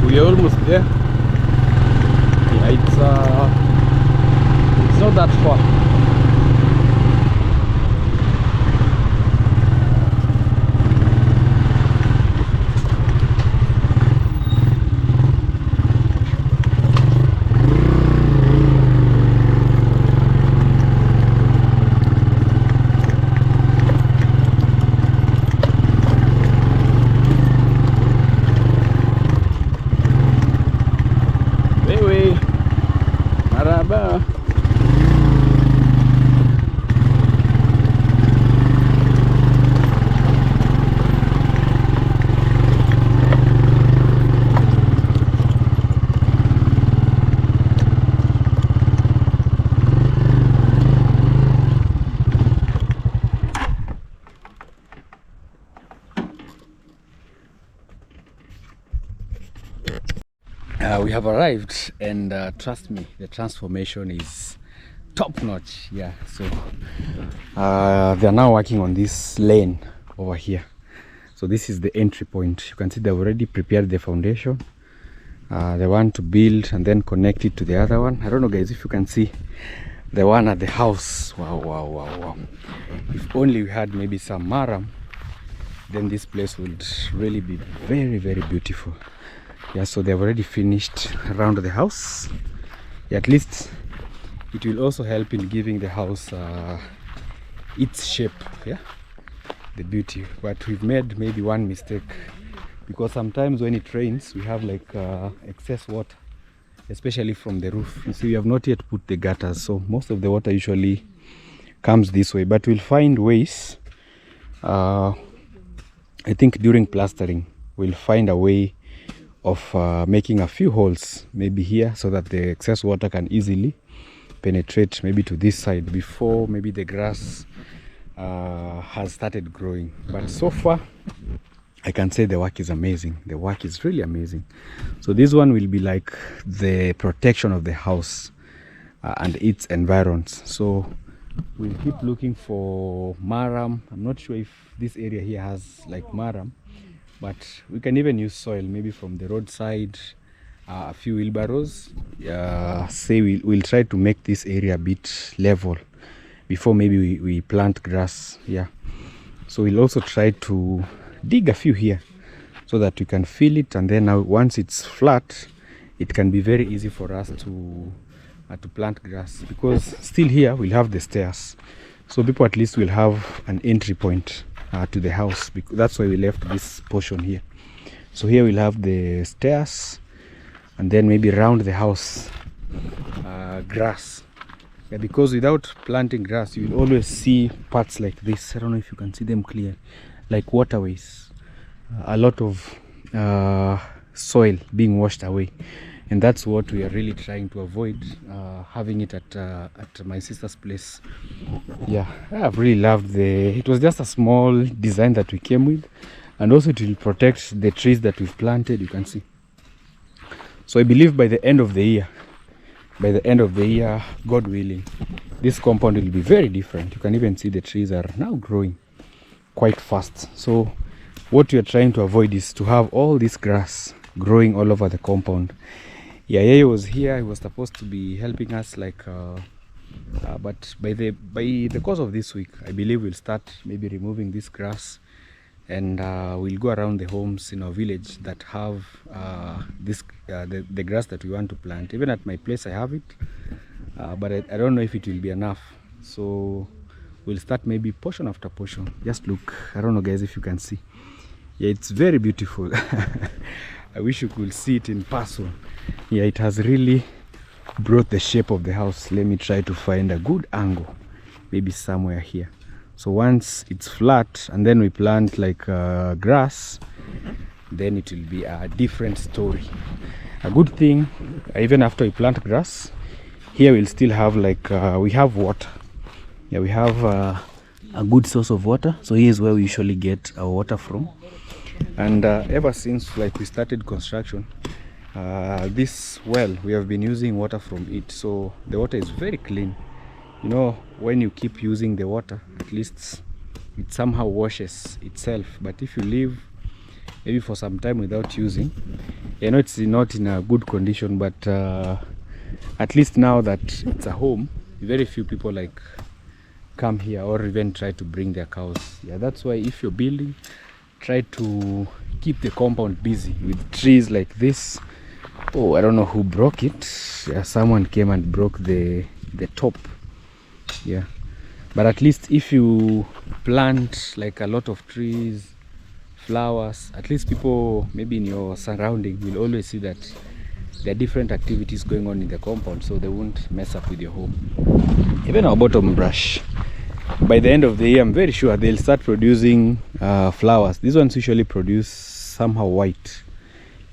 We're almost there. Yeah, it's not that far. Maraba. We have arrived, and trust me, the transformation is top notch. Yeah, so they're now working on this lane over here. So this is the entry point. You can see they've already prepared the foundation. They want to build and then connect it to the other one. I don't know, guys, if you can see the one at the house. Wow. If only we had maybe some maram, then this place would really be very, very beautiful. Yeah, so they've already finished around the house. Yeah, at least it will also help in giving the house its shape. Yeah, the beauty. But we've made maybe one mistake, because sometimes when it rains we have like excess water, especially from the roof. You see, we have not yet put the gutters, so most of the water usually comes this way, but we'll find ways. I think during plastering we'll find a way of making a few holes maybe here, so that the excess water can easily penetrate maybe to this side before maybe the grass has started growing. But so far I can say the work is amazing. The work is really amazing. So this one will be like the protection of the house and its environs. So we'll keep looking for maram. I'm not sure if this area here has like maram, but we can even use soil maybe from the roadside, a few wheelbarrows. Say we'll try to make this area a bit level before maybe we plant grass. Yeah, so we'll also try to dig a few here so that we can fill it, and then now once it's flat it can be very easy for us to plant grass, because still here we'll have the stairs, so people at least will have an entry point to the house, because that's why we left this portion here. So here we'll have the stairs, and then maybe around the house grass. Yeah, because without planting grass you will always see parts like this. I don't know if you can see them clear, like waterways, a lot of soil being washed away, and that's what we are really trying to avoid, having it at my sister's place. Yeah, I've really loved it was just a small design that we came with, and also it will protect the trees that we've planted, you can see. So I believe by the end of the year, God willing, this compound will be very different. You can even see the trees are now growing quite fast. So what we are trying to avoid is to have all this grass growing all over the compound. Yeah, Yeye was here. He was supposed to be helping us, like but by the course of this week, I believe we'll start maybe removing this grass, and we'll go around the homes in our village that have the grass that we want to plant. Even at my place I have it, but I don't know if it will be enough. So we'll start maybe portion after portion. Just look, I don't know guys if you can see. Yeah, it's very beautiful. I wish you could see it in person. Yeah, it has really brought the shape of the house. Let me try to find a good angle, maybe somewhere here. So once it's flat and then we plant like grass, then it will be a different story. A good thing, even after we plant grass, here we'll still have like we have water. Yeah, we have a good source of water. So here's where we usually get our water from. And ever since like we started construction, this well, we have been using water from it. So the water is very clean. You know, when you keep using the water, at least it somehow washes itself. But if you leave maybe for some time without using, you know, it's not in a good condition. But at least now that it's a home, very few people like come here or even try to bring their cows. Yeah, that's why if you're building, try to keep the compound busy with trees like this. Oh, I don't know who broke it. Yeah, someone came and broke the top. Yeah, but at least if you plant like a lot of trees, flowers, at least people maybe in your surrounding will always see that there are different activities going on in the compound, so they won't mess up with your home. Even our bottom brush, by the end of the year, I'm very sure they'll start producing flowers. These ones usually produce somehow white.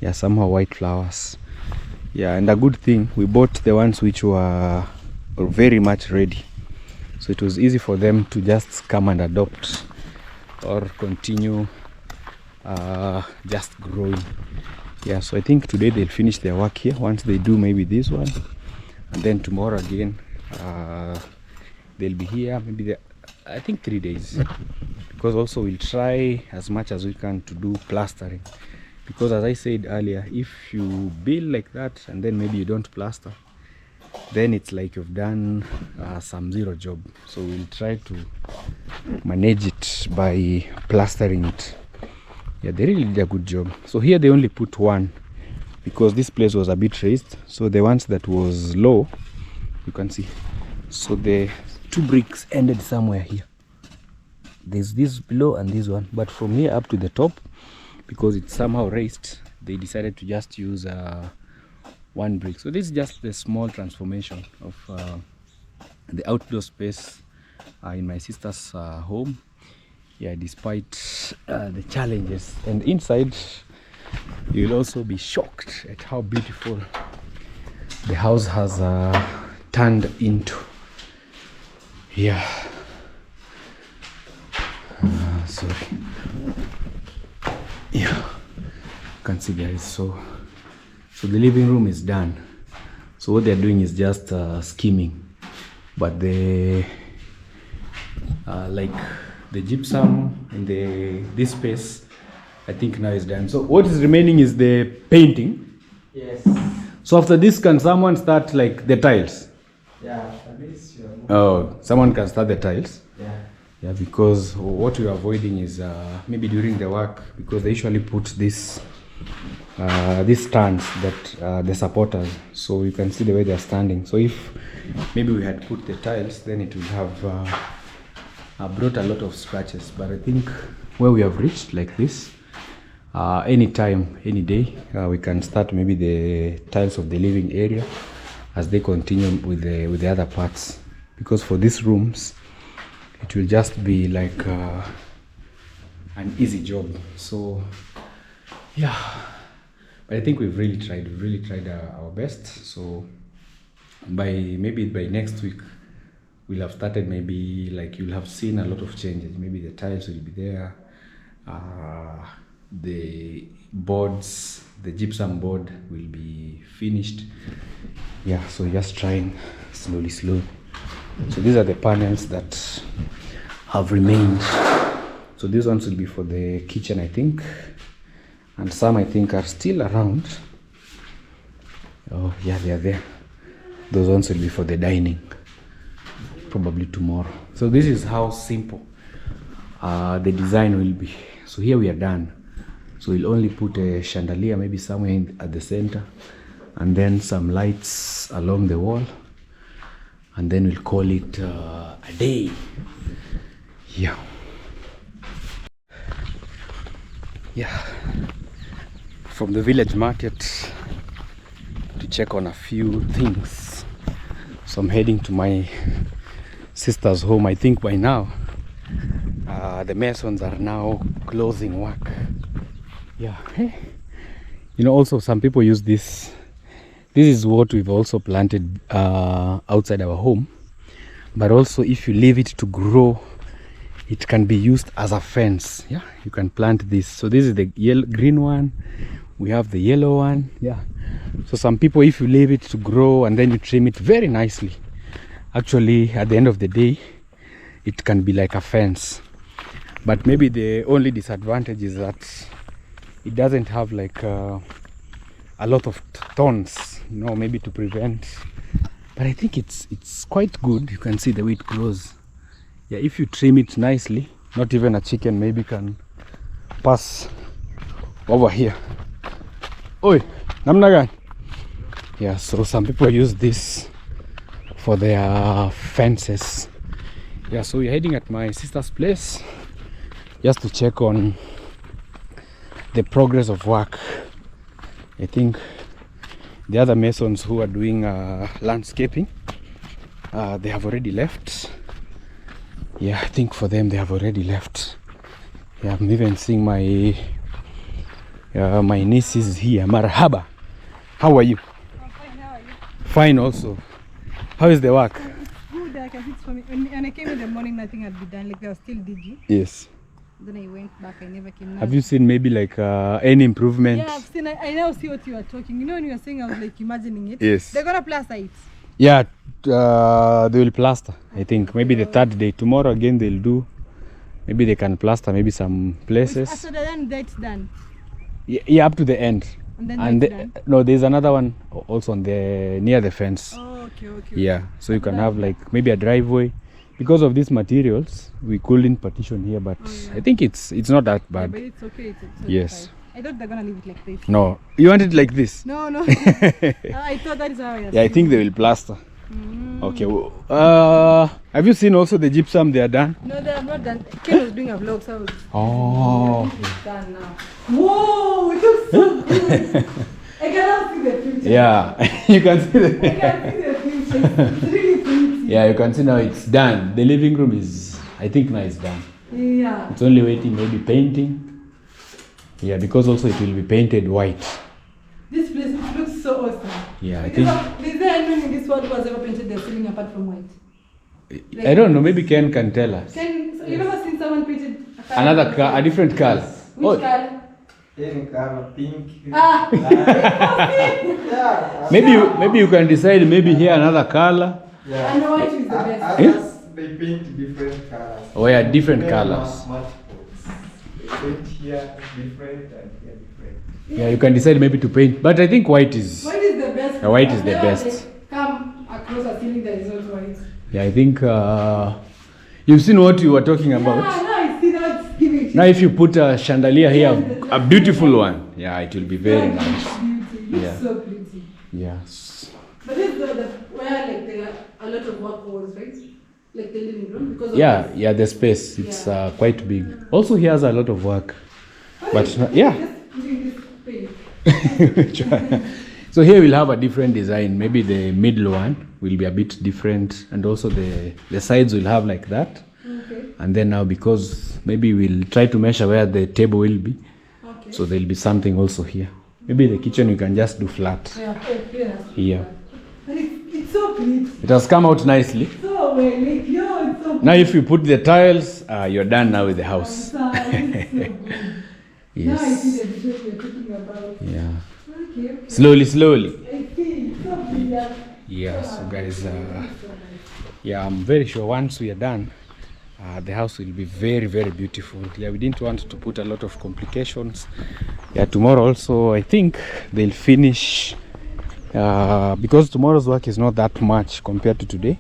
Yeah, somehow white flowers. Yeah, and a good thing, we bought the ones which were very much ready. So it was easy for them to just come and adopt or continue just growing. Yeah, so I think today they'll finish their work here. Once they do maybe this one, and then tomorrow again they'll be here maybe I think 3 days, because also we'll try as much as we can to do plastering, because as I said earlier, if you build like that and then maybe you don't plaster, then it's like you've done some zero job. So we'll try to manage it by plastering it. Yeah, they really did a good job. So here they only put one because this place was a bit raised, so the ones that was low, you can see, so the 2 bricks ended somewhere here. There's this below and this one, but from here up to the top, because it's somehow raised, they decided to just use 1 brick. So this is just the small transformation of the outdoor space in my sister's home. Yeah, despite the challenges. And inside, you'll also be shocked at how beautiful the house has turned into. Yeah. Sorry. Yeah. You can see guys. So the living room is done. So what they're doing is just skimming, but the like the gypsum in this space, I think now is done. So what is remaining is the painting. Yes. So after this, can someone start like the tiles? Yeah, at least you're Oh, someone can start the tiles. yeah. Yeah, because what we're avoiding is maybe during the work, because they usually put this these stands that the supporters, so you can see the way they're standing. So if maybe we had put the tiles, then it would have brought a lot of scratches. But I think where we have reached like this, anytime, any day, we can start maybe the tiles of the living area as they continue with the other parts, because for these rooms it will just be like an easy job. So yeah, but I think we've really tried our best. So maybe by next week we'll have started, maybe like you'll have seen a lot of changes. Maybe the tiles will be there, the boards, the gypsum board will be finished. Yeah, so just trying slowly. So these are the panels that have remained. So these ones will be for the kitchen, I think, and some I think are still around. Oh yeah, they are there. Those ones will be for the dining, probably tomorrow. So this is how simple the design will be. So here we are done. So we'll only put a chandelier maybe somewhere at the center, and then some lights along the wall, and then we'll call it a day. Yeah. From the village market to check on a few things. So I'm heading to my sister's home. I think by now the masons are now closing work. Yeah. You know, also some people use this. This is what we've also planted outside our home, but also if you leave it to grow, it can be used as a fence. Yeah, you can plant this. So this is the green one, we have the yellow one. Yeah, so some people, if you leave it to grow and then you trim it very nicely, actually at the end of the day it can be like a fence. But maybe the only disadvantage is that it doesn't have like a lot of thorns, you know, maybe to prevent. But I think it's quite good. You can see the way it grows. Yeah, if you trim it nicely, not even a chicken maybe can pass over here. Oi, namna gani? Yeah, so some people use this for their fences. Yeah, so we're heading at my sister's place just to check on the progress of work. I think the other masons who are doing landscaping, they have already left. Yeah, I think for them they have already left. Yeah, I'm even seeing my my nieces here. Marhaba, how are you? I'm fine, how are you? Fine also. How is the work? Good, I can fix for me. When I came in the morning, nothing had been done. Like there was still DG. Yes. Then I went back. I never came. Have you seen maybe like any improvement? Yeah, I've seen. I now see what you are talking. You know, when you were saying, I was like imagining it. Yes. They're gonna plaster it. Yeah, they will plaster. I think maybe the third day. Tomorrow again they'll do. Maybe they can plaster maybe some places. After then, that's done. Yeah, up to the end. And then no, there's another one also on the near the fence. Oh, okay. Yeah, so you can have like maybe a driveway. Because of these materials, we couldn't partition here, but I think it's not that Yeah, bad. but it's okay. It's Yes. fine. I thought they're gonna leave it like this. No, you want it like this? No. I thought that is how it is. Yeah, I think they will plaster. Okay. Have you seen also the gypsum they are done? No, they have not done. Ken was doing a vlog, so I was. Oh. It's done now. Whoa! It looks so good. I cannot see the future. Yeah, you can see I the. can see the future. It's really pretty. Yeah, you can see now it's done. The living room is, I think now it's done. Yeah. It's only waiting maybe painting. Yeah, because also it will be painted white. This place looks so awesome. Yeah, I Because think. is there anyone in this world who has ever painted their ceiling apart from white? I don't know. Maybe Ken can tell us. So you've ever seen someone painted A different color. Which color? Any color, pink. Ah! Yeah. Maybe you can decide. Maybe here another color. Yeah. And white is the best. Others, they paint different colors. Oh yeah, different They colors. have multiples. They paint here different and here different. Yeah, you can decide maybe to paint. But I think white is. White is the best. Yeah, white is I've the never, best. like, come across a ceiling that is not white. Yeah, I think you've seen what you were talking Yeah, about. now I see that it's giving. Now, if you put a chandelier here, a beautiful one, yeah, it will be very nice. Beauty. It looks Yeah. so pretty. Yes. But this is the where like there are a lot of work was, right? Like the living room because of Yeah, this. yeah, the space it's Yeah. quite big. Also, he has a lot of work. But yeah. Just doing this paint. So here we'll have a different design. Maybe the middle one will be a bit different, and also the sides will have like that. Okay. And then now, because maybe we'll try to measure where the table will be, Okay. so there'll be something also here. Maybe the kitchen you can just do flat Yeah, yeah. here. But it's so pretty. It has come out nicely. So well, like, yo, it's so Now if you put the tiles, you're done now with the house. It's so good. Now I see Yes. the details you're talking about. Yeah. Okay. Slowly. I see. It's so brilliant. Yeah, so guys, yeah, I'm very sure once we are done, the house will be very, very beautiful. Yeah, we didn't want to put a lot of complications. Yeah, tomorrow also, I think they'll finish, because tomorrow's work is not that much compared to today.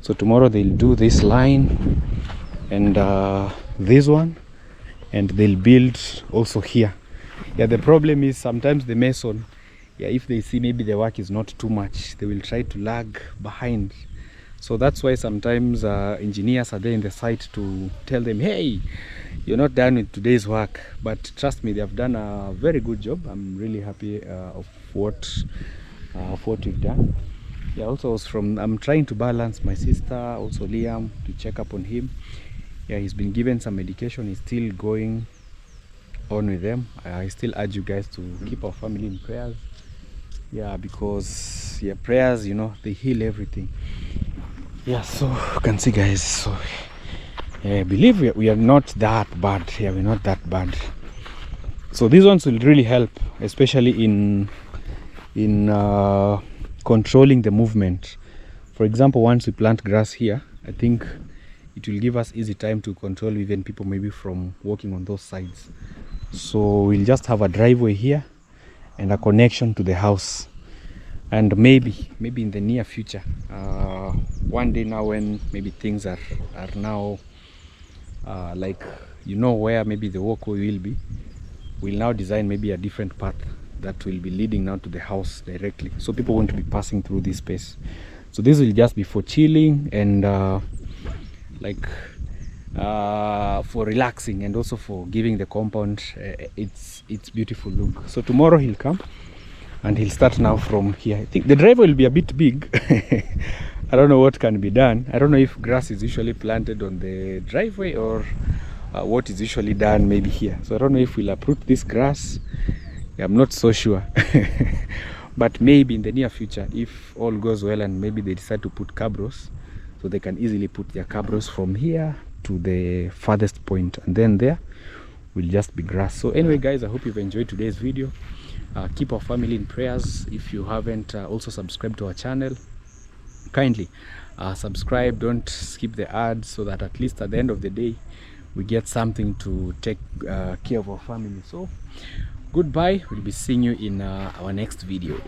So tomorrow they'll do this line and this one, and they'll build also here. Yeah, the problem is sometimes the mason, yeah, if they see maybe the work is not too much, they will try to lag behind So that's why sometimes engineers are there in the site to tell them, hey, you're not done with today's work. But trust me, they have done a very good job. I'm really happy of what we've done. Yeah, also I'm trying to balance my sister, also Liam, to check up on him. Yeah, he's been given some medication. He's still going on with them. I still urge you guys to keep our family in prayers. Yeah, because yeah, prayers, you know, they heal everything. Yeah, so you can see, guys, so yeah, I believe we are not that bad. Yeah, we're not that bad. So these ones will really help, especially in controlling the movement. For example, once we plant grass here, I think it will give us easy time to control even people maybe from walking on those sides. So we'll just have a driveway here and a connection to the house. And maybe in the near future, one day now, when maybe things are now like, you know, where maybe the walkway will be, we'll now design maybe a different path that will be leading now to the house directly, so people won't be passing through this space. So this will just be for chilling and like for relaxing, and also for giving the compound its beautiful look. So tomorrow he'll come and he'll start now from here. I think the driveway will be a bit big. I don't know what can be done. I don't know if grass is usually planted on the driveway or what is usually done maybe here. So I don't know if we'll uproot this grass. Yeah, I'm not so sure. But maybe in the near future, if all goes well and maybe they decide to put cabros, so they can easily put their cabros from here to the farthest point, and then there will just be grass. So anyway, guys, I hope you've enjoyed today's video. Keep our family in prayers. If you haven't also subscribed to our channel, kindly subscribe. Don't skip the ads, so that at least at the end of the day we get something to take care of our family. So goodbye, we'll be seeing you in our next video.